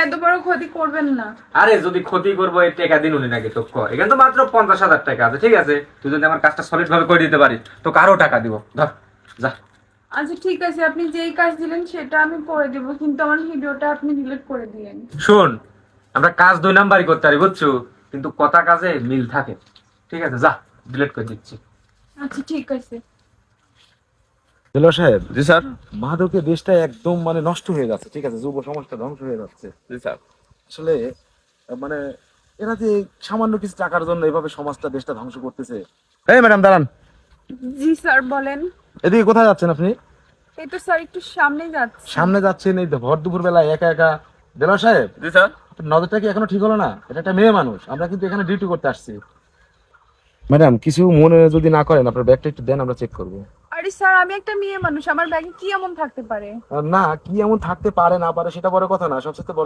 এত বড় ক্ষতি করবেন না। আরে যদি ক্ষতি করবো এই টাকা দিন উনি নাকি তো কয় এখানে তো মাত্র 50,000 টাকা আছে, ঠিক আছে? তুই যদি আমার কাজটা সলিড ভাবে করে দিতে পারিস তো কারো টাকা দিব, ধর যা। আচ্ছা ঠিক আছে, আপনি যেই কাজ দিলেন সেটা আমি করে দেব, কিন্তু আমার ভিডিওটা আপনি ডিলিট করে দিলেন। শোন, আমরা কাজ 2 নাম্বারই করতে পারি বুঝছো, কিন্তু কথা কাজে মিল থাকে, ঠিক আছে? যা, ডিলিট করে দিচ্ছি। আচ্ছা ঠিক আছে। দিলওয়ার সাহেব, জি স্যার। মাদকের দেশটা একদম মানে নষ্ট হয়ে যাচ্ছে, ঠিক আছে? যুব সমাজটা ধ্বংস হয়ে যাচ্ছে। জি স্যার। আসলে মানে এরা যে সামান্য কিছু টাকার জন্য এভাবে সমাজটা দেশটা ধ্বংস করতেছে। এই ম্যাডাম দাঁড়ান, জি স্যার বলেন। এদিকে কোথায় যাচ্ছেন আপনি? এই তো স্যার একটু সামনে যাচ্ছে। সামনে যাচ্ছেন এই ভর দুপুর বেলায় একা একা? দিলওয়ার সাহেব, জি স্যার। আপনার নজরটা কি এখনো ঠিক হলো না? এটা একটা মেয়ে মানুষ, আমরা কিন্তু এখানে ডিউটি করতে আসছি। ম্যাডাম কিছু মনে যদি না করেন আপনার ব্যাগটা একটু দেন, আমরা চেক করবো। আরে স্যার, আমি একটা মেয়ে মানুষ, আমার ব্যাগে কি এমন থাকতে পারে? না, কি এমন থাকতে পারে না পারে সেটা বড় কথা না, সবচেয়ে